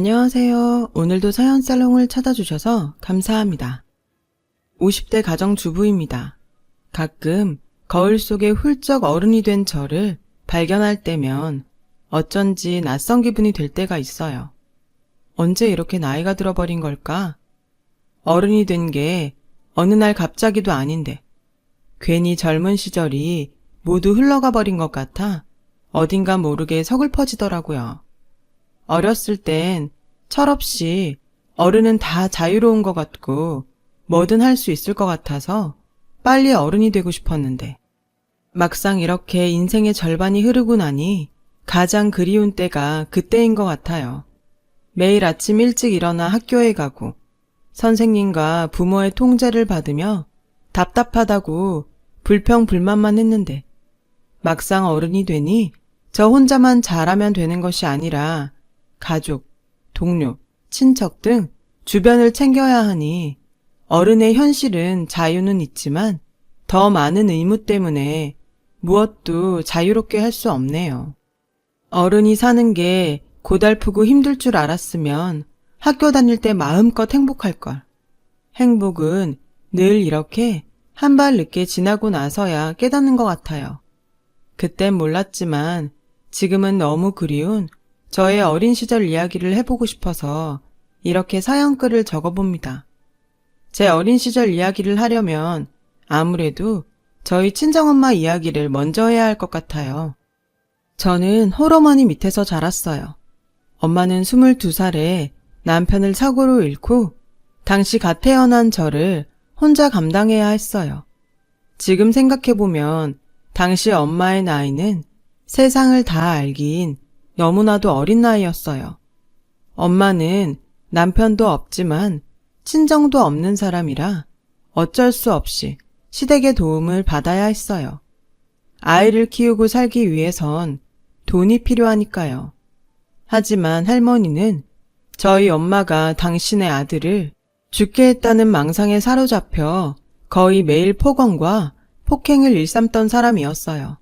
안녕하세요. 오늘도 사연살롱을 찾아주셔서 감사합니다. 50대 가정주부입니다. 가끔 거울 속에 훌쩍 어른이 된 저를 발견할 때면 어쩐지 낯선 기분이 될 때가 있어요. 언제 이렇게 나이가 들어버린 걸까? 어른이 된 게 어느 날 갑자기도 아닌데 괜히 젊은 시절이 모두 흘러가 버린 것 같아 어딘가 모르게 서글퍼지더라고요. 어렸을 땐 철없이 어른은 다 자유로운 것 같고 뭐든 할 수 있을 것 같아서 빨리 어른이 되고 싶었는데 막상 이렇게 인생의 절반이 흐르고 나니 가장 그리운 때가 그때인 것 같아요. 매일 아침 일찍 일어나 학교에 가고 선생님과 부모의 통제를 받으며 답답하다고 불평불만만 했는데 막상 어른이 되니 저 혼자만 잘하면 되는 것이 아니라 가족, 동료, 친척 등 주변을 챙겨야 하니 어른의 현실은 자유는 있지만 더 많은 의무 때문에 무엇도 자유롭게 할 수 없네요. 어른이 사는 게 고달프고 힘들 줄 알았으면 학교 다닐 때 마음껏 행복할걸. 행복은 늘 이렇게 한 발 늦게 지나고 나서야 깨닫는 것 같아요. 그땐 몰랐지만 지금은 너무 그리운 저의 어린 시절 이야기를 해보고 싶어서 이렇게 사연글을 적어봅니다. 제 어린 시절 이야기를 하려면 아무래도 저희 친정엄마 이야기를 먼저 해야 할 것 같아요. 저는 홀어머니 밑에서 자랐어요. 엄마는 22살에 남편을 사고로 잃고 당시 갓 태어난 저를 혼자 감당해야 했어요. 지금 생각해보면 당시 엄마의 나이는 세상을 다 알긴 너무나도 어린 나이였어요. 엄마는 남편도 없지만 친정도 없는 사람이라 어쩔 수 없이 시댁의 도움을 받아야 했어요. 아이를 키우고 살기 위해선 돈이 필요하니까요. 하지만 할머니는 저희 엄마가 당신의 아들을 죽게 했다는 망상에 사로잡혀 거의 매일 폭언과 폭행을 일삼던 사람이었어요.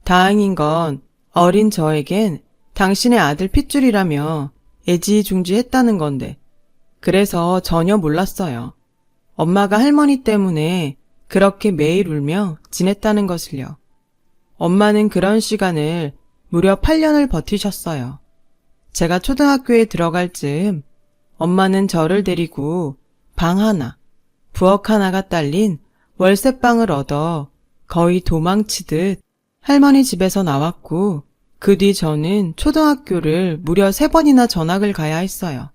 다행인 건 어린 저에겐 당신의 아들 핏줄이라며 애지중지했다는 건데 그래서 전혀 몰랐어요. 엄마가 할머니 때문에 그렇게 매일 울며 지냈다는 것을요. 엄마는 그런 시간을 무려 8년을 버티셨어요. 제가 초등학교에 들어갈 즈음 엄마는 저를 데리고 방 하나, 부엌 하나가 딸린 월세방을 얻어 거의 도망치듯 할머니 집에서 나왔고 그 뒤 저는 초등학교를 무려 3번이나 전학을 가야 했어요.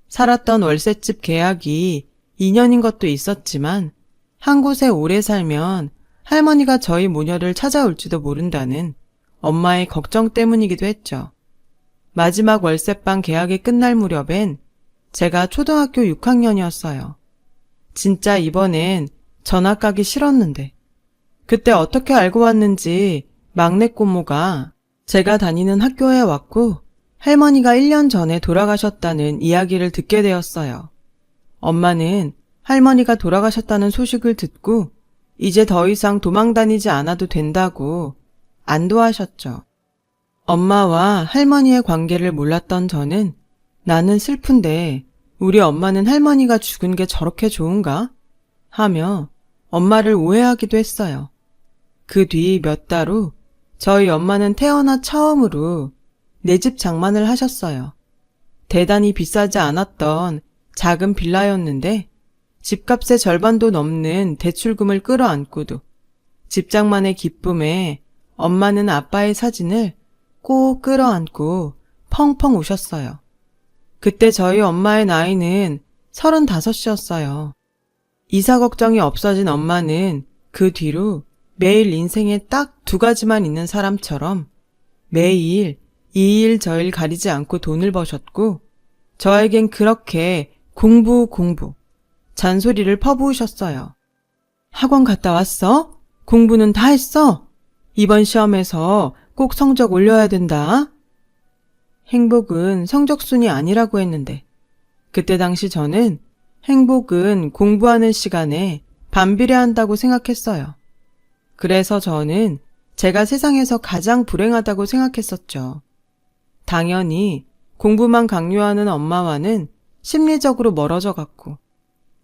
살았던 월세집 계약이 2년인 것도 있었지만 한 곳에 오래 살면 할머니가 저희 모녀를 찾아올지도 모른다는 엄마의 걱정 때문이기도 했죠. 마지막 월세방 계약이 끝날 무렵엔 제가 초등학교 6학년이었어요. 진짜 이번엔 전학 가기 싫었는데 그때 어떻게 알고 왔는지 막내 꼬모가 제가 다니는 학교에 왔고 할머니가 1년 전에 돌아가셨다는 이야기를 듣게 되었어요. 엄마는 할머니가 돌아가셨다는 소식을 듣고 이제 더 이상 도망 다니지 않아도 된다고 안도하셨죠. 엄마와 할머니의 관계를 몰랐던 저는 나는 슬픈데 우리 엄마는 할머니가 죽은 게 저렇게 좋은가? 하며 엄마를 오해하기도 했어요. 그 뒤 몇 달 후 저희 엄마는 태어나 처음으로 내 집 장만을 하셨어요. 대단히 비싸지 않았던 작은 빌라였는데 집값의 절반도 넘는 대출금을 끌어안고도 집장만의 기쁨에 엄마는 아빠의 사진을 꼭 끌어안고 펑펑 우셨어요. 그때 저희 엄마의 나이는 35이었어요. 이사 걱정이 없어진 엄마는 그 뒤로 매일 인생에 딱 2가지만 있는 사람처럼 매일 이 일 저 일 가리지 않고 돈을 버셨고 저에겐 그렇게 공부 잔소리를 퍼부으셨어요. 학원 갔다 왔어? 공부는 다 했어? 이번 시험에서 꼭 성적 올려야 된다. 행복은 성적순이 아니라고 했는데 그때 당시 저는 행복은 공부하는 시간에 반비례한다고 생각했어요. 그래서 저는 제가 세상에서 가장 불행하다고 생각했었죠. 당연히 공부만 강요하는 엄마와는 심리적으로 멀어져 갔고,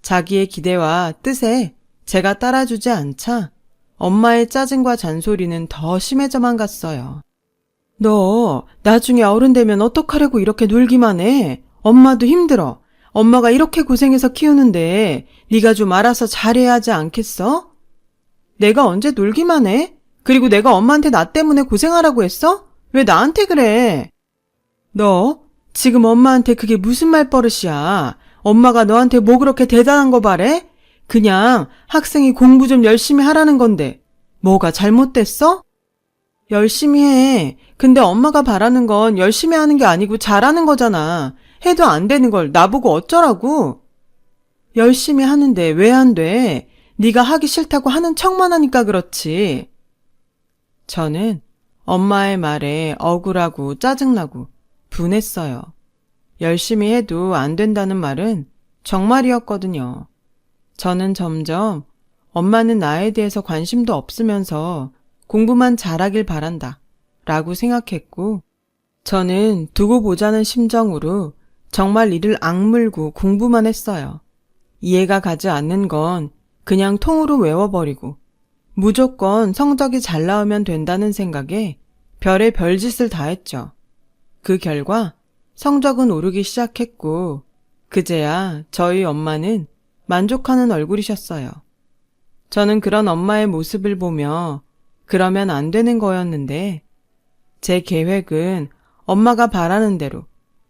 자기의 기대와 뜻에 제가 따라주지 않자 엄마의 짜증과 잔소리는 더 심해져만 갔어요. 너 나중에 어른 되면 어떡하려고 이렇게 놀기만 해? 엄마도 힘들어. 엄마가 이렇게 고생해서 키우는데 네가 좀 알아서 잘해야 하지 않겠어? 내가 언제 놀기만 해? 그리고 내가 엄마한테 나 때문에 고생하라고 했어? 왜 나한테 그래? 너 지금 엄마한테 그게 무슨 말버릇이야? 엄마가 너한테 뭐 그렇게 대단한 거 바래? 그냥 학생이 공부 좀 열심히 하라는 건데 뭐가 잘못됐어? 열심히 해. 근데 엄마가 바라는 건 열심히 하는 게 아니고 잘하는 거잖아. 해도 안 되는 걸 나보고 어쩌라고? 열심히 하는데 왜 안 돼? 네가 하기 싫다고 하는 척만 하니까 그렇지. 저는 엄마의 말에 억울하고 짜증나고 분했어요. 열심히 해도 안 된다는 말은 정말이었거든요. 저는 점점 엄마는 나에 대해서 관심도 없으면서 공부만 잘하길 바란다 라고 생각했고, 저는 두고 보자는 심정으로 정말 이를 악물고 공부만 했어요. 이해가 가지 않는 건 그냥 통으로 외워버리고 무조건 성적이 잘 나오면 된다는 생각에 별의 별짓을 다 했죠. 그 결과 성적은 오르기 시작했고 그제야 저희 엄마는 만족하는 얼굴이셨어요. 저는 그런 엄마의 모습을 보며 그러면 안 되는 거였는데 제 계획은 엄마가 바라는 대로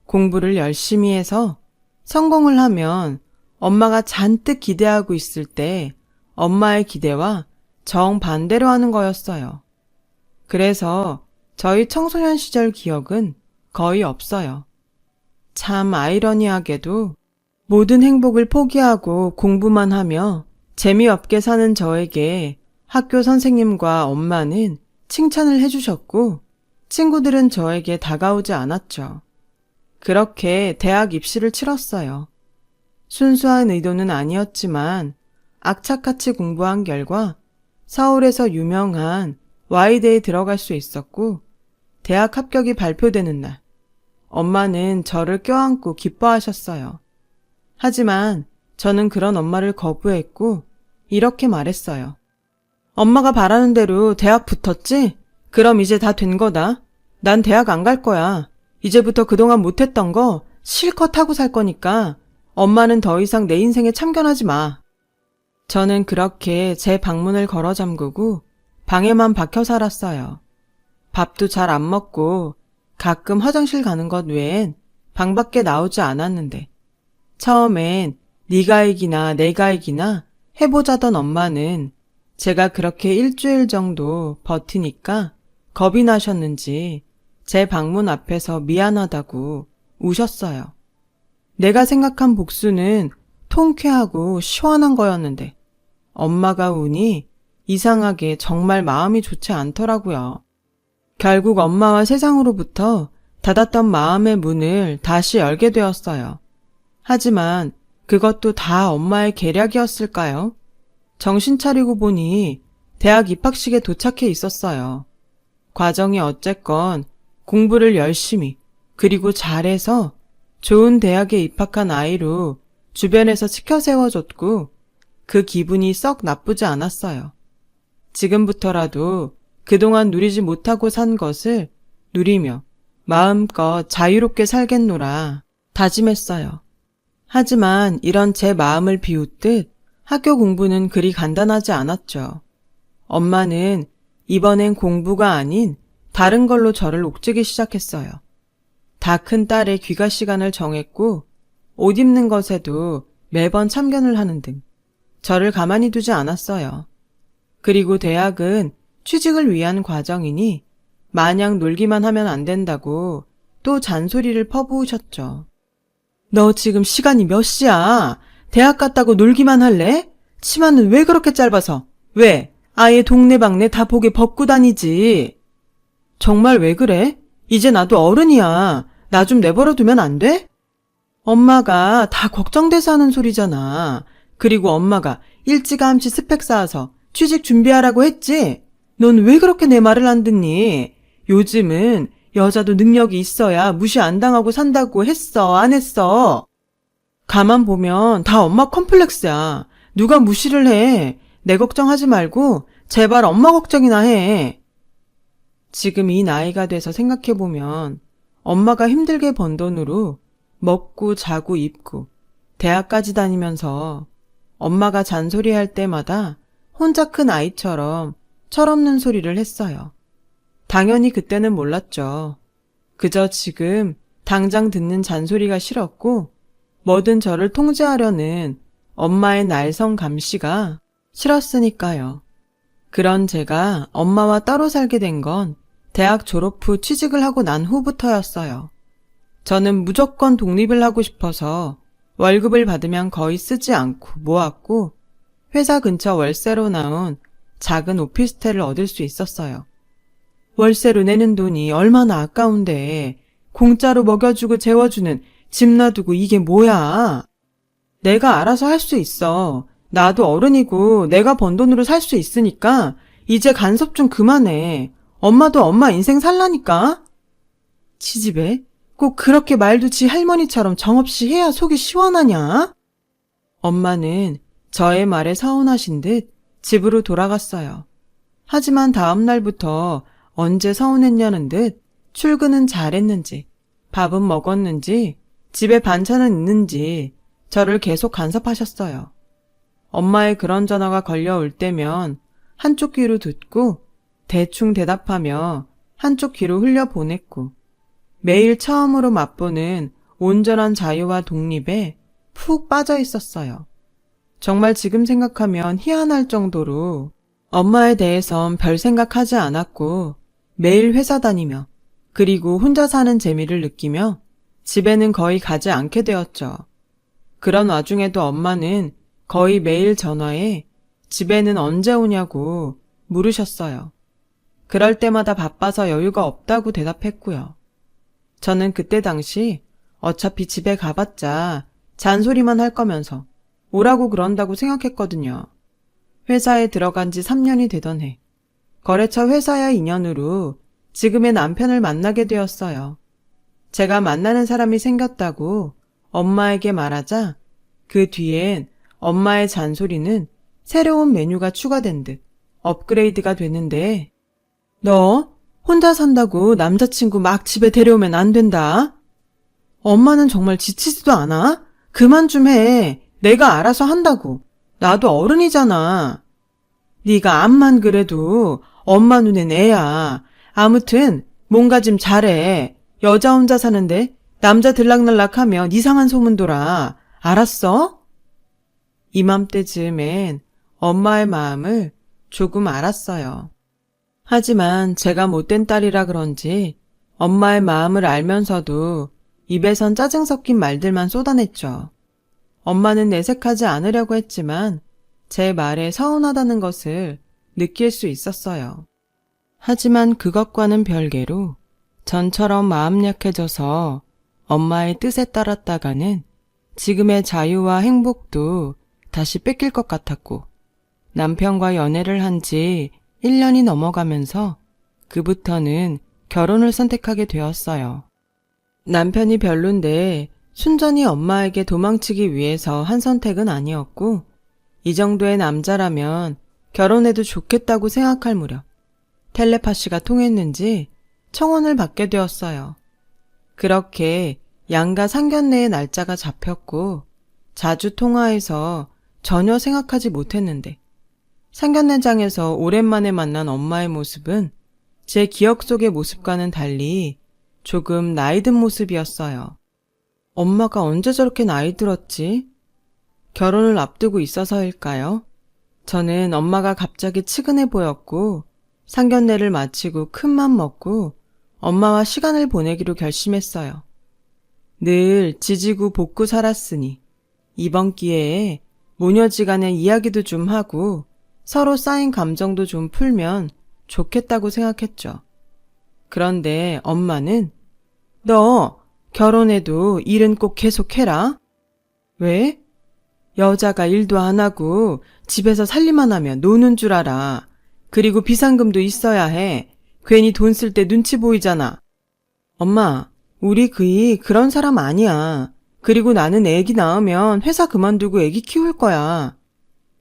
공부를 열심히 해서 성공을 하면 엄마가 잔뜩 기대하고 있을 때 엄마의 기대와 정반대로 하는 거였어요. 그래서 저희 청소년 시절 기억은 거의 없어요. 참 아이러니하게도 모든 행복을 포기하고 공부만 하며 재미없게 사는 저에게 학교 선생님과 엄마는 칭찬을 해주셨고 친구들은 저에게 다가오지 않았죠. 그렇게 대학 입시를 치렀어요. 순수한 의도는 아니었지만 악착같이 공부한 결과 서울에서 유명한 Y대에 들어갈 수 있었고 대학 합격이 발표되는 날 엄마는 저를 껴안고 기뻐하셨어요. 하지만 저는 그런 엄마를 거부했고 이렇게 말했어요. 엄마가 바라는 대로 대학 붙었지? 그럼 이제 다 된 거다. 난 대학 안 갈 거야. 이제부터 그동안 못했던 거 실컷 하고 살 거니까 엄마는 더 이상 내 인생에 참견하지 마. 저는 그렇게 제 방문을 걸어 잠그고 방에만 박혀 살았어요. 밥도 잘 안 먹고 가끔 화장실 가는 것 외엔 방 밖에 나오지 않았는데 처음엔 네가 이기나 내가 이기나 해보자던 엄마는 제가 그렇게 일주일 정도 버티니까 겁이 나셨는지 제 방문 앞에서 미안하다고 우셨어요. 내가 생각한 복수는 통쾌하고 시원한 거였는데 엄마가 우니 이상하게 정말 마음이 좋지 않더라고요. 결국 엄마와 세상으로부터 닫았던 마음의 문을 다시 열게 되었어요. 하지만 그것도 다 엄마의 계략이었을까요? 정신 차리고 보니 대학 입학식에 도착해 있었어요. 과정이 어쨌건 공부를 열심히 그리고 잘해서 좋은 대학에 입학한 아이로 주변에서 치켜 세워줬고 그 기분이 썩 나쁘지 않았어요. 지금부터라도 그동안 누리지 못하고 산 것을 누리며 마음껏 자유롭게 살겠노라 다짐했어요. 하지만 이런 제 마음을 비웃듯 학교 공부는 그리 간단하지 않았죠. 엄마는 이번엔 공부가 아닌 다른 걸로 저를 옥죄기 시작했어요. 다 큰 딸의 귀가 시간을 정했고 옷 입는 것에도 매번 참견을 하는 등 저를 가만히 두지 않았어요. 그리고 대학은 취직을 위한 과정이니 마냥 놀기만 하면 안 된다고 또 잔소리를 퍼부으셨죠. 너 지금 시간이 몇 시야? 대학 갔다고 놀기만 할래? 치마는 왜 그렇게 짧아서? 왜? 아예 동네방네 다 보게 벗고 다니지. 정말 왜 그래? 이제 나도 어른이야. 나 좀 내버려 두면 안 돼? 엄마가 다 걱정돼서 하는 소리잖아. 그리고 엄마가 일찌감치 스펙 쌓아서 취직 준비하라고 했지? 넌 왜 그렇게 내 말을 안 듣니? 요즘은 여자도 능력이 있어야 무시 안 당하고 산다고 했어, 안 했어? 가만 보면 다 엄마 컴플렉스야. 누가 무시를 해. 내 걱정하지 말고 제발 엄마 걱정이나 해. 지금 이 나이가 돼서 생각해보면 엄마가 힘들게 번 돈으로 먹고 자고 입고 대학까지 다니면서 엄마가 잔소리할 때마다 혼자 큰 아이처럼 철없는 소리를 했어요. 당연히 그때는 몰랐죠. 그저 지금 당장 듣는 잔소리가 싫었고 뭐든 저를 통제하려는 엄마의 날성 감시가 싫었으니까요. 그런 제가 엄마와 따로 살게 된 건 대학 졸업 후 취직을 하고 난 후부터였어요. 저는 무조건 독립을 하고 싶어서 월급을 받으면 거의 쓰지 않고 모았고 회사 근처 월세로 나온 작은 오피스텔을 얻을 수 있었어요. 월세로 내는 돈이 얼마나 아까운데 공짜로 먹여주고 재워주는 집 놔두고 이게 뭐야. 내가 알아서 할 수 있어. 나도 어른이고 내가 번 돈으로 살 수 있으니까 이제 간섭 좀 그만해. 엄마도 엄마 인생 살라니까. 지집애, 꼭 그렇게 말도 지 할머니처럼 정없이 해야 속이 시원하냐? 엄마는 저의 말에 서운하신 듯 집으로 돌아갔어요. 하지만 다음 날부터 언제 서운했냐는 듯 출근은 잘했는지, 밥은 먹었는지, 집에 반찬은 있는지 저를 계속 간섭하셨어요. 엄마의 그런 전화가 걸려올 때면 한쪽 귀로 듣고 대충 대답하며 한쪽 귀로 흘려보냈고 매일 처음으로 맛보는 온전한 자유와 독립에 푹 빠져 있었어요. 정말 지금 생각하면 희한할 정도로 엄마에 대해선 별 생각하지 않았고 매일 회사 다니며 그리고 혼자 사는 재미를 느끼며 집에는 거의 가지 않게 되었죠. 그런 와중에도 엄마는 거의 매일 전화에 집에는 언제 오냐고 물으셨어요. 그럴 때마다 바빠서 여유가 없다고 대답했고요. 저는 그때 당시 어차피 집에 가봤자 잔소리만 할 거면서 오라고 그런다고 생각했거든요. 회사에 들어간 지 3년이 되던 해, 거래처 회사의 인연으로 지금의 남편을 만나게 되었어요. 제가 만나는 사람이 생겼다고 엄마에게 말하자 그 뒤엔 엄마의 잔소리는 새로운 메뉴가 추가된 듯 업그레이드가 되는데 너 혼자 산다고 남자친구 막 집에 데려오면 안 된다. 엄마는 정말 지치지도 않아? 그만 좀 해. 내가 알아서 한다고. 나도 어른이잖아. 네가 암만 그래도 엄마 눈엔 애야. 아무튼 뭔가 좀 잘해. 여자 혼자 사는데 남자 들락날락하면 이상한 소문 돌아. 알았어? 이맘때쯤엔 엄마의 마음을 조금 알았어요. 하지만 제가 못된 딸이라 그런지 엄마의 마음을 알면서도 입에선 짜증 섞인 말들만 쏟아냈죠. 엄마는 내색하지 않으려고 했지만 제 말에 서운하다는 것을 느낄 수 있었어요. 하지만 그것과는 별개로 전처럼 마음 약해져서 엄마의 뜻에 따랐다가는 지금의 자유와 행복도 다시 뺏길 것 같았고 남편과 연애를 한 지 1년이 넘어가면서 그부터는 결혼을 선택하게 되었어요. 남편이 별론데 순전히 엄마에게 도망치기 위해서 한 선택은 아니었고 이 정도의 남자라면 결혼해도 좋겠다고 생각할 무렵 텔레파시가 통했는지 청혼을 받게 되었어요. 그렇게 양가 상견례의 날짜가 잡혔고 자주 통화해서 전혀 생각하지 못했는데 상견례장에서 오랜만에 만난 엄마의 모습은 제 기억 속의 모습과는 달리 조금 나이 든 모습이었어요. 엄마가 언제 저렇게 나이 들었지? 결혼을 앞두고 있어서일까요? 저는 엄마가 갑자기 측은해 보였고 상견례를 마치고 큰맘 먹고 엄마와 시간을 보내기로 결심했어요. 늘 지지고 볶고 살았으니 이번 기회에 모녀지간의 이야기도 좀 하고 서로 쌓인 감정도 좀 풀면 좋겠다고 생각했죠. 그런데 엄마는 너 결혼해도 일은 꼭 계속해라. 왜? 여자가 일도 안 하고 집에서 살림만 하면 노는 줄 알아. 그리고 비상금도 있어야 해. 괜히 돈 쓸 때 눈치 보이잖아. 엄마, 우리 그이 그런 사람 아니야. 그리고 나는 애기 낳으면 회사 그만두고 애기 키울 거야.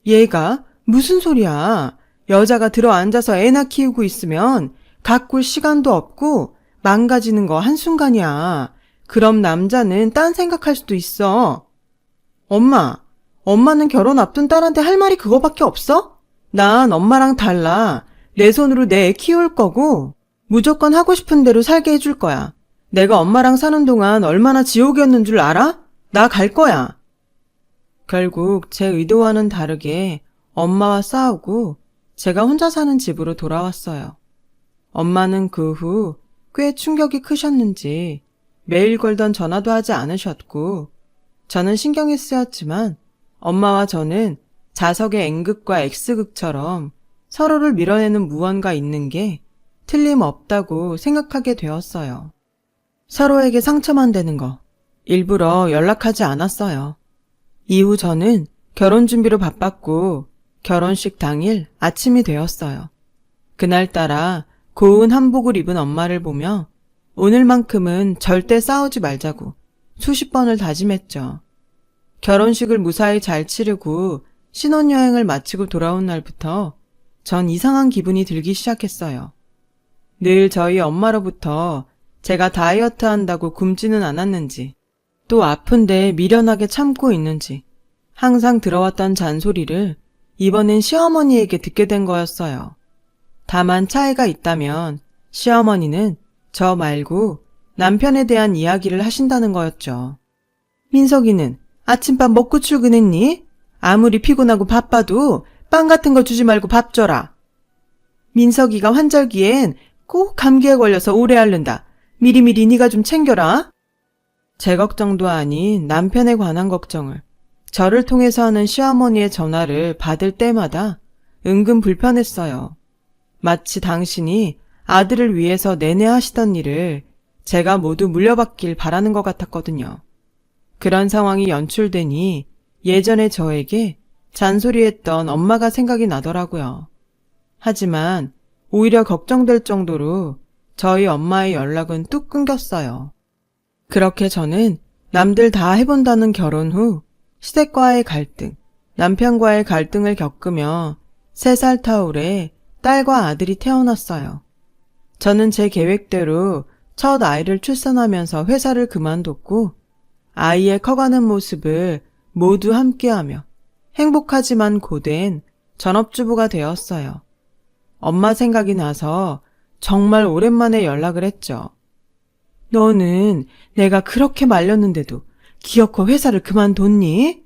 얘가 무슨 소리야. 여자가 들어앉아서 애나 키우고 있으면 가꿀 시간도 없고 망가지는 거 한순간이야. 그럼 남자는 딴 생각할 수도 있어. 엄마는 결혼 앞둔 딸한테 할 말이 그거밖에 없어? 난 엄마랑 달라. 내 손으로 내 애 키울 거고 무조건 하고 싶은 대로 살게 해줄 거야. 내가 엄마랑 사는 동안 얼마나 지옥이었는 줄 알아? 나 갈 거야. 결국 제 의도와는 다르게 엄마와 싸우고 제가 혼자 사는 집으로 돌아왔어요. 엄마는 그 후 꽤 충격이 크셨는지 매일 걸던 전화도 하지 않으셨고 저는 신경이 쓰였지만 엄마와 저는 자석의 N극과 X극처럼 서로를 밀어내는 무언가 있는 게 틀림없다고 생각하게 되었어요. 서로에게 상처만 되는 거 일부러 연락하지 않았어요. 이후 저는 결혼 준비로 바빴고 결혼식 당일 아침이 되었어요. 그날따라 고운 한복을 입은 엄마를 보며 오늘만큼은 절대 싸우지 말자고 수십 번을 다짐했죠. 결혼식을 무사히 잘 치르고 신혼여행을 마치고 돌아온 날부터 전 이상한 기분이 들기 시작했어요. 늘 저희 엄마로부터 제가 다이어트 한다고 굶지는 않았는지 또 아픈데 미련하게 참고 있는지 항상 들어왔던 잔소리를 이번엔 시어머니에게 듣게 된 거였어요. 다만 차이가 있다면 시어머니는 저 말고 남편에 대한 이야기를 하신다는 거였죠. 민석이는 아침밥 먹고 출근했니? 아무리 피곤하고 바빠도 빵 같은 거 주지 말고 밥 줘라. 민석이가 환절기엔 꼭 감기에 걸려서 오래 앓는다. 미리미리 네가 좀 챙겨라. 제 걱정도 아닌 남편에 관한 걱정을 저를 통해서 하는 시어머니의 전화를 받을 때마다 은근 불편했어요. 마치 당신이 아들을 위해서 내내 하시던 일을 제가 모두 물려받길 바라는 것 같았거든요. 그런 상황이 연출되니 예전에 저에게 잔소리했던 엄마가 생각이 나더라고요. 하지만 오히려 걱정될 정도로 저희 엄마의 연락은 뚝 끊겼어요. 그렇게 저는 남들 다 해본다는 결혼 후 시댁과의 갈등, 남편과의 갈등을 겪으며 3살 터울에 딸과 아들이 태어났어요. 저는 제 계획대로 첫 아이를 출산하면서 회사를 그만뒀고 아이의 커가는 모습을 모두 함께하며 행복하지만 고된 전업주부가 되었어요. 엄마 생각이 나서 정말 오랜만에 연락을 했죠. 너는 내가 그렇게 말렸는데도 기어코 회사를 그만뒀니?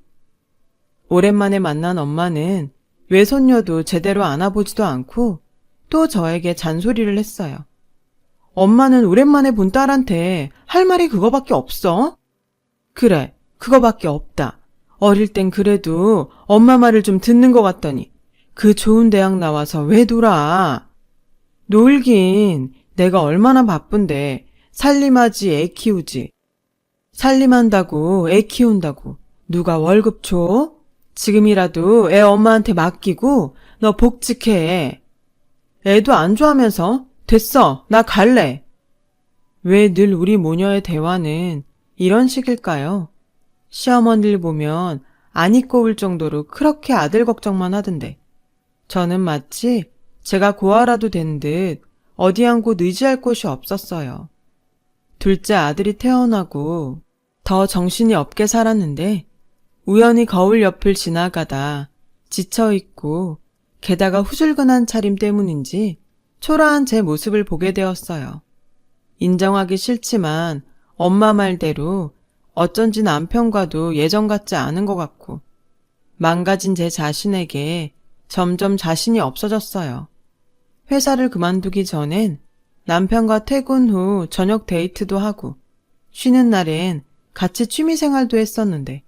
오랜만에 만난 엄마는 외손녀도 제대로 안아보지도 않고 또 저에게 잔소리를 했어요. 엄마는 오랜만에 본 딸한테 할 말이 그거밖에 없어? 그래, 그거밖에 없다. 어릴 땐 그래도 엄마 말을 좀 듣는 것 같더니 그 좋은 대학 나와서 왜 놀아? 놀긴 내가 얼마나 바쁜데 살림하지 애 키우지. 살림한다고 애 키운다고 누가 월급 줘? 지금이라도 애 엄마한테 맡기고 너 복직해. 애도 안 좋아하면서 됐어, 나 갈래. 왜 늘 우리 모녀의 대화는 이런 식일까요? 시어머니를 보면 안 입고 울 정도로 그렇게 아들 걱정만 하던데 저는 마치 제가 고아라도 된 듯 어디 한 곳 의지할 곳이 없었어요. 둘째 아들이 태어나고 더 정신이 없게 살았는데 우연히 거울 옆을 지나가다 지쳐있고 게다가 후줄근한 차림 때문인지 초라한 제 모습을 보게 되었어요. 인정하기 싫지만 엄마 말대로 어쩐지 남편과도 예전 같지 않은 것 같고 망가진 제 자신에게 점점 자신이 없어졌어요. 회사를 그만두기 전엔 남편과 퇴근 후 저녁 데이트도 하고 쉬는 날엔 같이 취미생활도 했었는데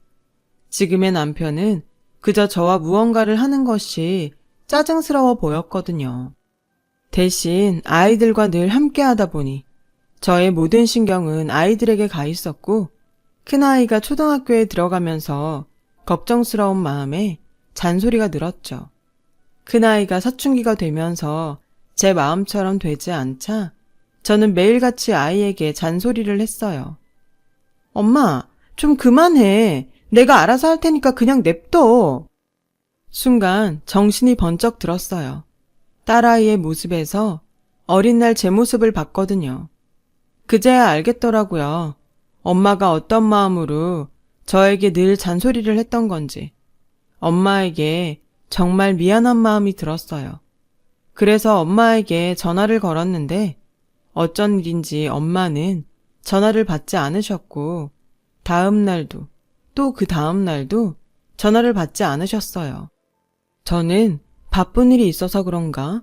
지금의 남편은 그저 저와 무언가를 하는 것이 짜증스러워 보였거든요. 대신 아이들과 늘 함께 하다 보니 저의 모든 신경은 아이들에게 가 있었고 큰아이가 초등학교에 들어가면서 걱정스러운 마음에 잔소리가 늘었죠. 큰아이가 사춘기가 되면서 제 마음처럼 되지 않자 저는 매일같이 아이에게 잔소리를 했어요. 엄마, 좀 그만해. 내가 알아서 할 테니까 그냥 냅둬. 순간 정신이 번쩍 들었어요. 딸아이의 모습에서 어린 날 제 모습을 봤거든요. 그제야 알겠더라고요. 엄마가 어떤 마음으로 저에게 늘 잔소리를 했던 건지. 엄마에게 정말 미안한 마음이 들었어요. 그래서 엄마에게 전화를 걸었는데 어쩐 일인지 엄마는 전화를 받지 않으셨고 다음 날도 또 그 다음 날도 전화를 받지 않으셨어요. 저는 바쁜 일이 있어서 그런가?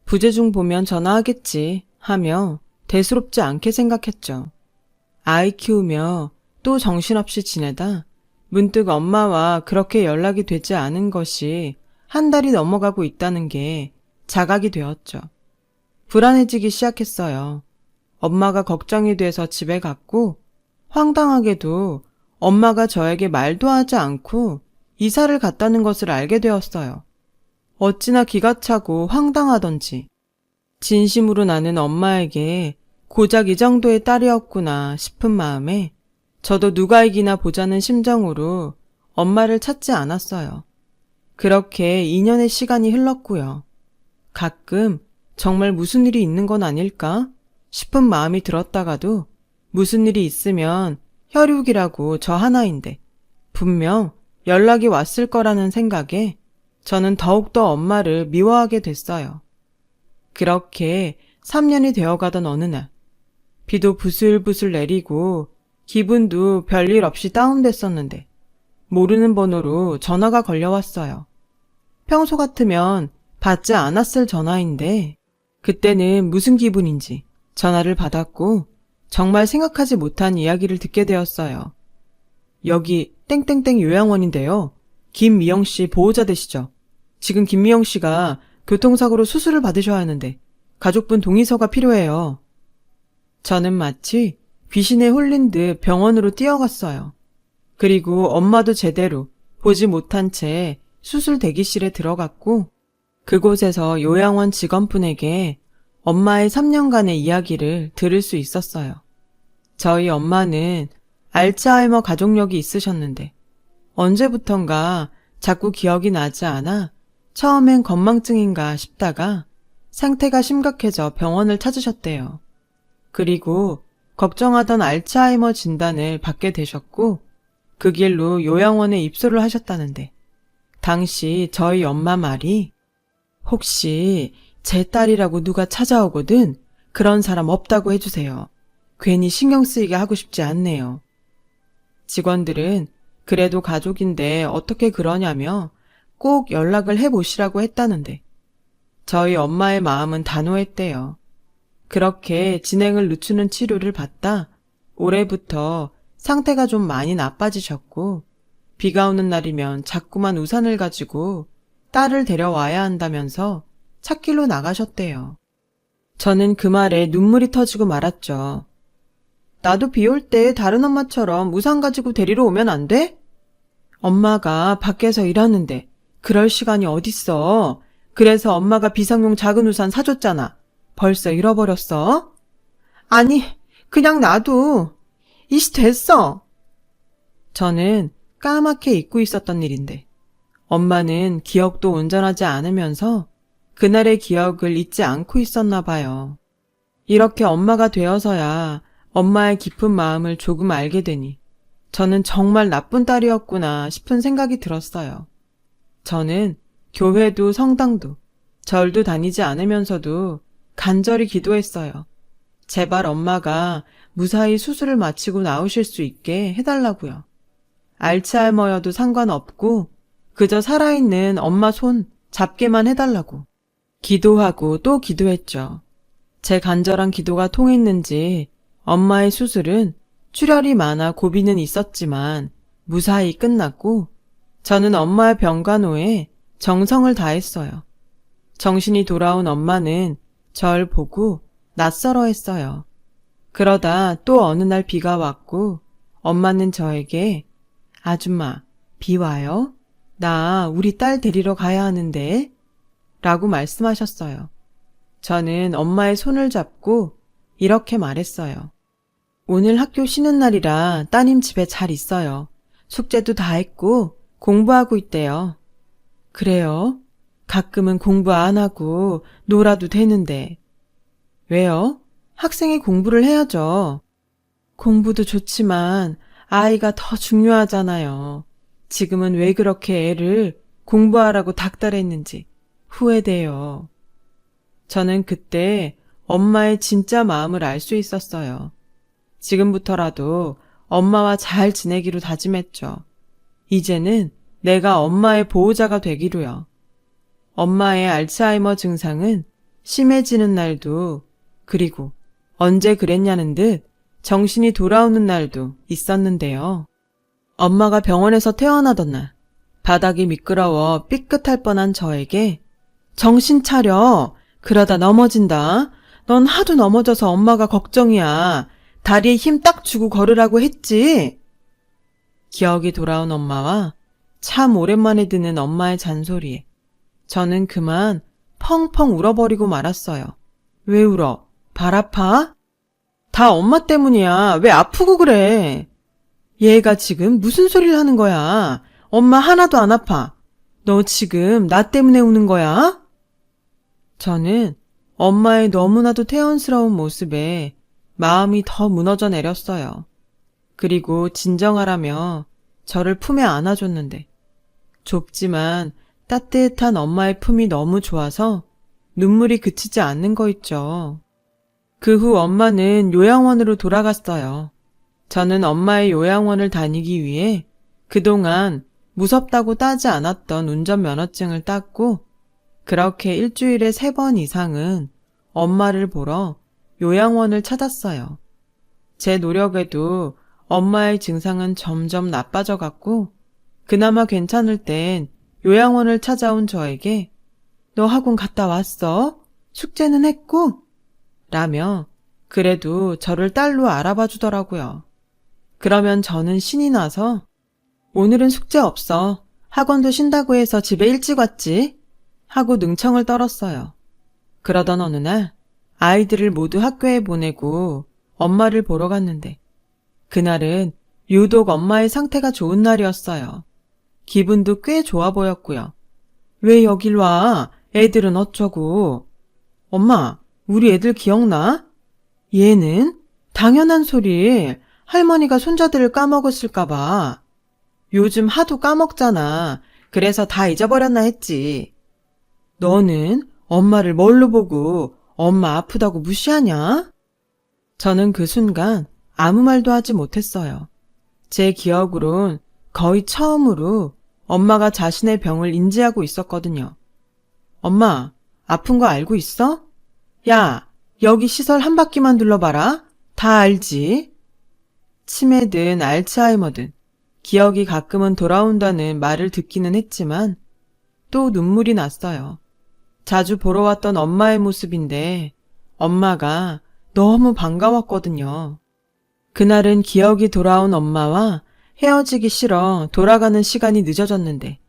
부재중 보면 전화하겠지 하며 대수롭지 않게 생각했죠. 아이 키우며 또 정신없이 지내다 문득 엄마와 그렇게 연락이 되지 않은 것이 한 달이 넘어가고 있다는 게 자각이 되었죠. 불안해지기 시작했어요. 엄마가 걱정이 돼서 집에 갔고 황당하게도 엄마가 저에게 말도 하지 않고 이사를 갔다는 것을 알게 되었어요. 어찌나 기가 차고 황당하던지. 진심으로 나는 엄마에게 고작 이 정도의 딸이었구나 싶은 마음에 저도 누가 이기나 보자는 심정으로 엄마를 찾지 않았어요. 그렇게 2년의 시간이 흘렀고요. 가끔 정말 무슨 일이 있는 건 아닐까 싶은 마음이 들었다가도 무슨 일이 있으면 혈육이라고 저 하나인데 분명 연락이 왔을 거라는 생각에 저는 더욱더 엄마를 미워하게 됐어요. 그렇게 3년이 되어가던 어느 날 비도 부슬부슬 내리고 기분도 별일 없이 다운됐었는데 모르는 번호로 전화가 걸려왔어요. 평소 같으면 받지 않았을 전화인데 그때는 무슨 기분인지 전화를 받았고 정말 생각하지 못한 이야기를 듣게 되었어요. 여기 땡땡땡 요양원인데요. 김미영 씨 보호자 되시죠? 지금 김미영 씨가 교통사고로 수술을 받으셔야 하는데 가족분 동의서가 필요해요. 저는 마치 귀신에 홀린 듯 병원으로 뛰어갔어요. 그리고 엄마도 제대로 보지 못한 채 수술 대기실에 들어갔고 그곳에서 요양원 직원분에게 엄마의 3년간의 이야기를 들을 수 있었어요. 저희 엄마는 알츠하이머 가족력이 있으셨는데 언제부턴가 자꾸 기억이 나지 않아 처음엔 건망증인가 싶다가 상태가 심각해져 병원을 찾으셨대요. 그리고 걱정하던 알츠하이머 진단을 받게 되셨고 그 길로 요양원에 입소를 하셨다는데 당시 저희 엄마 말이 혹시 제 딸이라고 누가 찾아오거든 그런 사람 없다고 해주세요. 괜히 신경 쓰이게 하고 싶지 않네요. 직원들은 그래도 가족인데 어떻게 그러냐며 꼭 연락을 해보시라고 했다는데 저희 엄마의 마음은 단호했대요. 그렇게 진행을 늦추는 치료를 받다 올해부터 상태가 좀 많이 나빠지셨고 비가 오는 날이면 자꾸만 우산을 가지고 딸을 데려와야 한다면서 찾길로 나가셨대요. 저는 그 말에 눈물이 터지고 말았죠. 나도 비 올 때 다른 엄마처럼 우산 가지고 데리러 오면 안 돼? 엄마가 밖에서 일하는데 그럴 시간이 어딨어. 그래서 엄마가 비상용 작은 우산 사줬잖아. 벌써 잃어버렸어? 아니, 그냥 놔둬. 이씨 됐어. 저는 까맣게 잊고 있었던 일인데 엄마는 기억도 온전하지 않으면서 그날의 기억을 잊지 않고 있었나 봐요. 이렇게 엄마가 되어서야 엄마의 깊은 마음을 조금 알게 되니 저는 정말 나쁜 딸이었구나 싶은 생각이 들었어요. 저는 교회도 성당도 절도 다니지 않으면서도 간절히 기도했어요. 제발 엄마가 무사히 수술을 마치고 나오실 수 있게 해달라고요. 알츠하이머여도 상관없고 그저 살아있는 엄마 손 잡게만 해달라고. 기도하고 또 기도했죠. 제 간절한 기도가 통했는지 엄마의 수술은 출혈이 많아 고비는 있었지만 무사히 끝났고 저는 엄마의 병간호에 정성을 다했어요. 정신이 돌아온 엄마는 절 보고 낯설어했어요. 그러다 또 어느 날 비가 왔고 엄마는 저에게 아줌마, 비 와요? 나 우리 딸 데리러 가야 하는데 라고 말씀하셨어요. 저는 엄마의 손을 잡고 이렇게 말했어요. 오늘 학교 쉬는 날이라 따님 집에 잘 있어요. 숙제도 다 했고 공부하고 있대요. 그래요? 가끔은 공부 안 하고 놀아도 되는데. 왜요? 학생이 공부를 해야죠. 공부도 좋지만 아이가 더 중요하잖아요. 지금은 왜 그렇게 애를 공부하라고 닥달했는지 후회돼요. 저는 그때 엄마의 진짜 마음을 알 수 있었어요. 지금부터라도 엄마와 잘 지내기로 다짐했죠. 이제는 내가 엄마의 보호자가 되기로요. 엄마의 알츠하이머 증상은 심해지는 날도, 그리고 언제 그랬냐는 듯 정신이 돌아오는 날도 있었는데요. 엄마가 병원에서 퇴원하던 날, 바닥이 미끄러워 삐끗할 뻔한 저에게 정신 차려. 그러다 넘어진다. 넌 하도 넘어져서 엄마가 걱정이야. 다리에 힘 딱 주고 걸으라고 했지. 기억이 돌아온 엄마와 참 오랜만에 듣는 엄마의 잔소리에 저는 그만 펑펑 울어버리고 말았어요. 왜 울어? 발 아파? 다 엄마 때문이야. 왜 아프고 그래? 얘가 지금 무슨 소리를 하는 거야? 엄마 하나도 안 아파. 너 지금 나 때문에 우는 거야? 저는 엄마의 너무나도 태연스러운 모습에 마음이 더 무너져 내렸어요. 그리고 진정하라며 저를 품에 안아줬는데 좁지만 따뜻한 엄마의 품이 너무 좋아서 눈물이 그치지 않는 거 있죠. 그 후 엄마는 요양원으로 돌아갔어요. 저는 엄마의 요양원을 다니기 위해 그동안 무섭다고 따지 않았던 운전면허증을 땄고 그렇게 일주일에 3번 이상은 엄마를 보러 요양원을 찾았어요. 제 노력에도 엄마의 증상은 점점 나빠져 갔고 그나마 괜찮을 땐 요양원을 찾아온 저에게 너 학원 갔다 왔어? 숙제는 했고? 라며 그래도 저를 딸로 알아봐 주더라고요. 그러면 저는 신이 나서 오늘은 숙제 없어. 학원도 쉰다고 해서 집에 일찍 왔지? 하고 능청을 떨었어요. 그러던 어느 날 아이들을 모두 학교에 보내고 엄마를 보러 갔는데 그날은 유독 엄마의 상태가 좋은 날이었어요. 기분도 꽤 좋아 보였고요. 왜 여길 와? 애들은 어쩌고? 엄마, 우리 애들 기억나? 얘는? 당연한 소리. 할머니가 손자들을 까먹었을까봐. 요즘 하도 까먹잖아. 그래서 다 잊어버렸나 했지. 너는 엄마를 뭘로 보고 엄마 아프다고 무시하냐? 저는 그 순간 아무 말도 하지 못했어요. 제 기억으론 거의 처음으로 엄마가 자신의 병을 인지하고 있었거든요. 엄마, 아픈 거 알고 있어? 야, 여기 시설 한 바퀴만 둘러봐라. 다 알지? 치매든 알츠하이머든 기억이 가끔은 돌아온다는 말을 듣기는 했지만 또 눈물이 났어요. 자주 보러 왔던 엄마의 모습인데 엄마가 너무 반가웠거든요. 그날은 기억이 돌아온 엄마와 헤어지기 싫어 돌아가는 시간이 늦어졌는데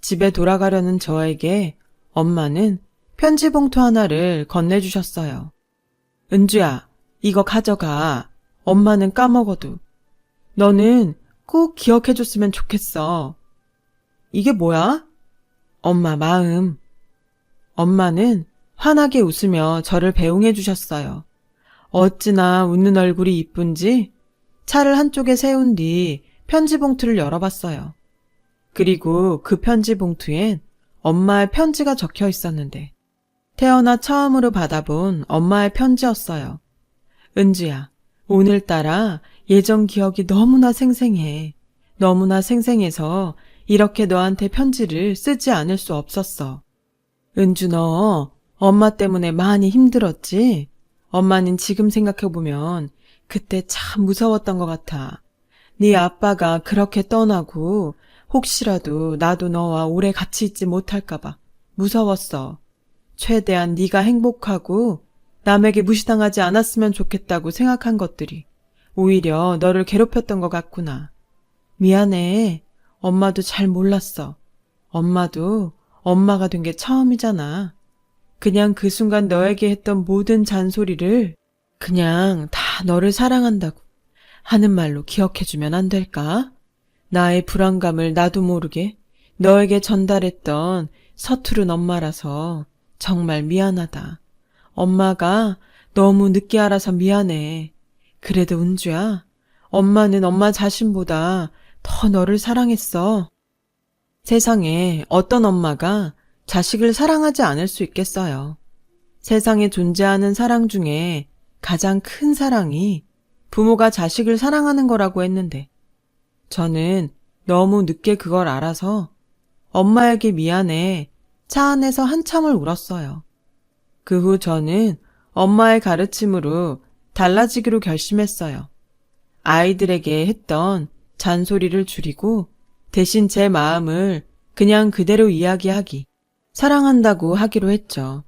집에 돌아가려는 저에게 엄마는 편지 봉투 하나를 건네주셨어요. 은주야, 이거 가져가. 엄마는 까먹어도. 너는 꼭 기억해줬으면 좋겠어. 이게 뭐야? 엄마 마음. 엄마는 환하게 웃으며 저를 배웅해 주셨어요. 어찌나 웃는 얼굴이 이쁜지 차를 한쪽에 세운 뒤 편지 봉투를 열어봤어요. 그리고 그 편지 봉투엔 엄마의 편지가 적혀 있었는데 태어나 처음으로 받아본 엄마의 편지였어요. 은주야, 오늘따라 예전 기억이 너무나 생생해. 너무나 생생해서 이렇게 너한테 편지를 쓰지 않을 수 없었어. 은주 너 엄마 때문에 많이 힘들었지? 엄마는 지금 생각해보면 그때 참 무서웠던 것 같아. 네 아빠가 그렇게 떠나고 혹시라도 나도 너와 오래 같이 있지 못할까봐 무서웠어. 최대한 네가 행복하고 남에게 무시당하지 않았으면 좋겠다고 생각한 것들이 오히려 너를 괴롭혔던 것 같구나. 미안해. 엄마도 잘 몰랐어. 엄마도 엄마가 된 게 처음이잖아. 그냥 그 순간 너에게 했던 모든 잔소리를 그냥 다 너를 사랑한다고 하는 말로 기억해주면 안 될까? 나의 불안감을 나도 모르게 너에게 전달했던 서투른 엄마라서 정말 미안하다. 엄마가 너무 늦게 알아서 미안해. 그래도 은주야, 엄마는 엄마 자신보다 더 너를 사랑했어. 세상에 어떤 엄마가 자식을 사랑하지 않을 수 있겠어요. 세상에 존재하는 사랑 중에 가장 큰 사랑이 부모가 자식을 사랑하는 거라고 했는데, 저는 너무 늦게 그걸 알아서 엄마에게 미안해 차 안에서 한참을 울었어요. 그 후 저는 엄마의 가르침으로 달라지기로 결심했어요. 아이들에게 했던 잔소리를 줄이고 대신 제 마음을 그냥 그대로 이야기하기, 사랑한다고 하기로 했죠.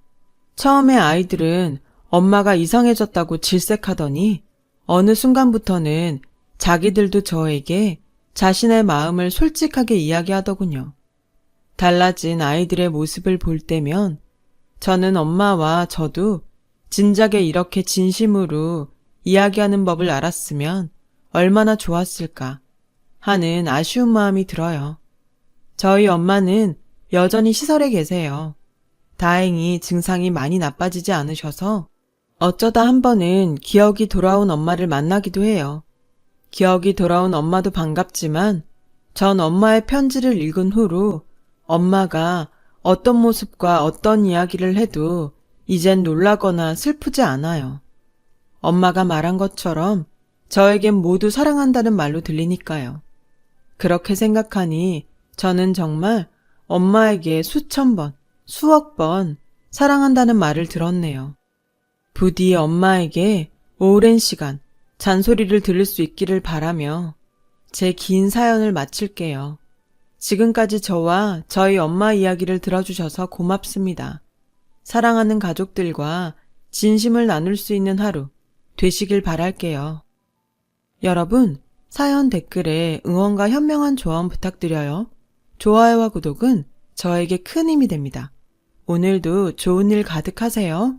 처음에 아이들은 엄마가 이상해졌다고 질색하더니 어느 순간부터는 자기들도 저에게 자신의 마음을 솔직하게 이야기하더군요. 달라진 아이들의 모습을 볼 때면 저는 엄마와 저도 진작에 이렇게 진심으로 이야기하는 법을 알았으면 얼마나 좋았을까 하는 아쉬운 마음이 들어요. 저희 엄마는 여전히 시설에 계세요. 다행히 증상이 많이 나빠지지 않으셔서 어쩌다 한 번은 기억이 돌아온 엄마를 만나기도 해요. 기억이 돌아온 엄마도 반갑지만 전 엄마의 편지를 읽은 후로 엄마가 어떤 모습과 어떤 이야기를 해도 이젠 놀라거나 슬프지 않아요. 엄마가 말한 것처럼 저에겐 모두 사랑한다는 말로 들리니까요. 그렇게 생각하니 저는 정말 엄마에게 수천 번, 수억 번 사랑한다는 말을 들었네요. 부디 엄마에게 오랜 시간 잔소리를 들을 수 있기를 바라며 제 긴 사연을 마칠게요. 지금까지 저와 저희 엄마 이야기를 들어주셔서 고맙습니다. 사랑하는 가족들과 진심을 나눌 수 있는 하루 되시길 바랄게요. 여러분, 사연 댓글에 응원과 현명한 조언 부탁드려요. 좋아요와 구독은 저에게 큰 힘이 됩니다. 오늘도 좋은 일 가득하세요.